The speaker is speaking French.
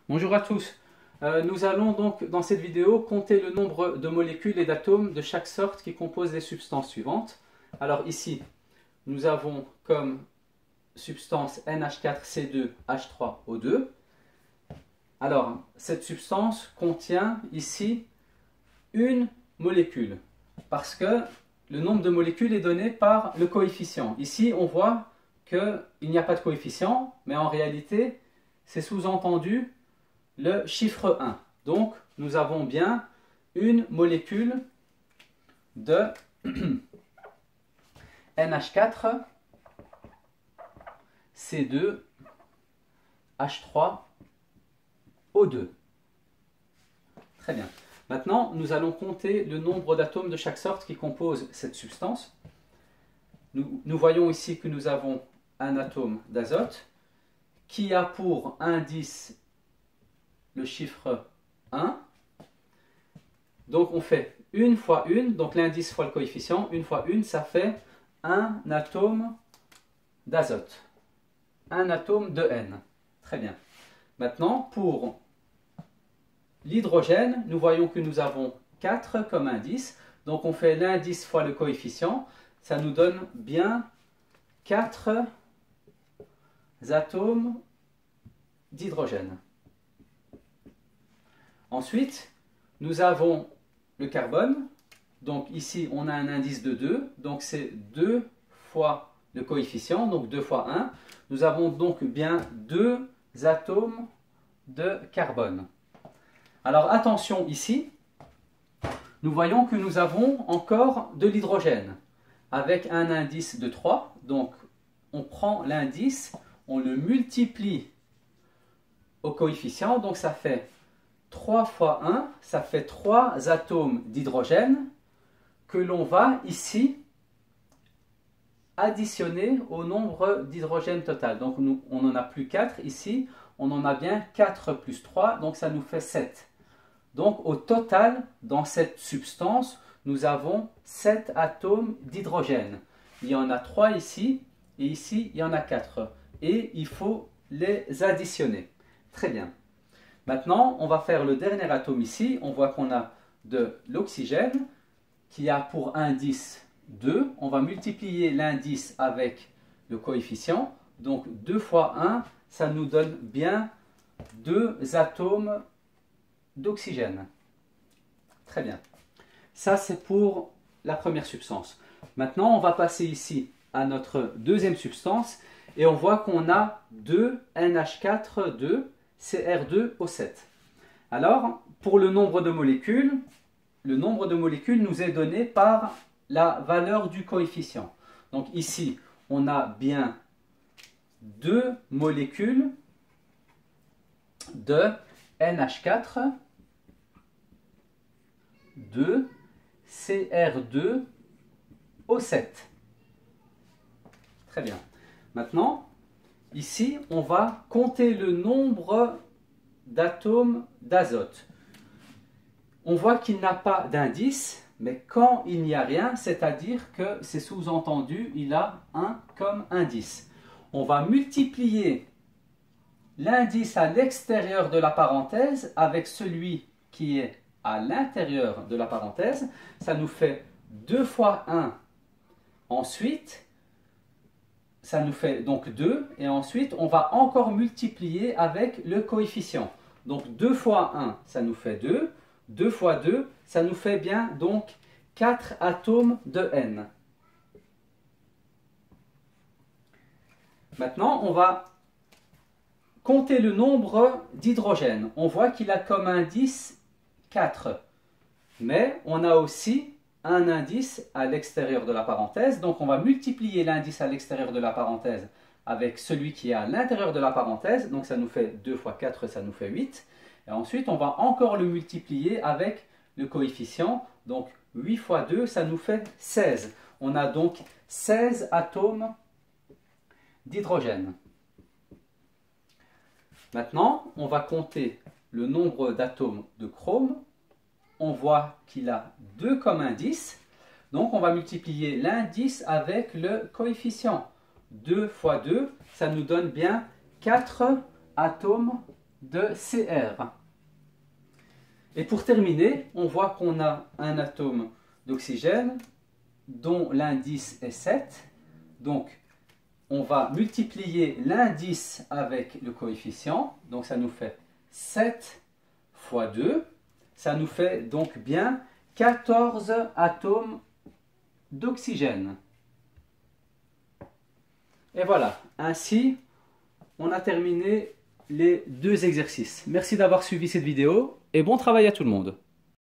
Bonjour à tous. Nous allons donc dans cette vidéo compter le nombre de molécules et d'atomes de chaque sorte qui composent les substances suivantes. Alors ici, nous avons comme substance NH4C2H3O2. Alors, cette substance contient ici une molécule parce que le nombre de molécules est donné par le coefficient. Ici, on voit qu'il n'y a pas de coefficient, mais en réalité, c'est sous-entendu le chiffre 1. Donc, nous avons bien une molécule de NH4, C2, H3, O2. Très bien. Maintenant, nous allons compter le nombre d'atomes de chaque sorte qui composent cette substance. Nous voyons ici que nous avons un atome d'azote qui a pour indice le chiffre 1. Donc on fait 1 fois 1, donc l'indice fois le coefficient, 1 fois 1, ça fait un atome d'azote. Un atome de N. Très bien. Maintenant, pour l'hydrogène, nous voyons que nous avons 4 comme indice. Donc on fait l'indice fois le coefficient. Ça nous donne bien 4 atomes d'hydrogène. Ensuite, nous avons le carbone. Donc ici, on a un indice de 2. Donc c'est 2 fois le coefficient, donc 2 fois 1. Nous avons donc bien 2 atomes de carbone. Alors attention ici, nous voyons que nous avons encore de l'hydrogène avec un indice de 3. Donc on prend l'indice, on le multiplie au coefficient, donc ça fait 3 fois 1, ça fait 3 atomes d'hydrogène que l'on va ici additionner au nombre d'hydrogène total. Donc on n'en a plus 4 ici, on en a bien 4 plus 3, donc ça nous fait 7. Donc au total, dans cette substance, nous avons 7 atomes d'hydrogène. Il y en a 3 ici, et ici il y en a 4. Et il faut les additionner. Très bien. Maintenant, on va faire le dernier atome ici. On voit qu'on a de l'oxygène qui a pour indice 2. On va multiplier l'indice avec le coefficient. Donc 2 fois 1, ça nous donne bien 2 atomes d'oxygène. Très bien. Ça, c'est pour la première substance. Maintenant, on va passer ici à notre deuxième substance et on voit qu'on a 2 NH4, 2 Cr2O7. Alors, pour le nombre de molécules nous est donné par la valeur du coefficient. Donc ici, on a bien 2 molécules de NH4, 2 Cr2O7. Très bien. Maintenant, ici, on va compter le nombre d'atomes d'azote. On voit qu'il n'a pas d'indice, mais quand il n'y a rien, c'est-à-dire que c'est sous-entendu, il a 1 comme indice. On va multiplier l'indice à l'extérieur de la parenthèse avec celui qui est à l'intérieur de la parenthèse. Ça nous fait 2 fois 1. Ensuite, ça nous fait donc 2, et ensuite on va encore multiplier avec le coefficient. Donc 2 fois 1, ça nous fait 2, 2 fois 2, ça nous fait bien donc 4 atomes de N. Maintenant, on va compter le nombre d'hydrogène. On voit qu'il a comme indice 4, mais on a aussi un indice à l'extérieur de la parenthèse, donc on va multiplier l'indice à l'extérieur de la parenthèse avec celui qui est à l'intérieur de la parenthèse, donc ça nous fait 2 fois 4, ça nous fait 8, et ensuite on va encore le multiplier avec le coefficient, donc 8 fois 2, ça nous fait 16. On a donc 16 atomes d'hydrogène. Maintenant, on va compter le nombre d'atomes de chrome. On voit qu'il a 2 comme indice. Donc, on va multiplier l'indice avec le coefficient. 2 fois 2, ça nous donne bien 4 atomes de Cr. Et pour terminer, on voit qu'on a un atome d'oxygène dont l'indice est 7. Donc, on va multiplier l'indice avec le coefficient. Donc, ça nous fait 7 fois 2. Ça nous fait donc bien 14 atomes d'oxygène. Et voilà, ainsi, on a terminé les deux exercices. Merci d'avoir suivi cette vidéo et bon travail à tout le monde.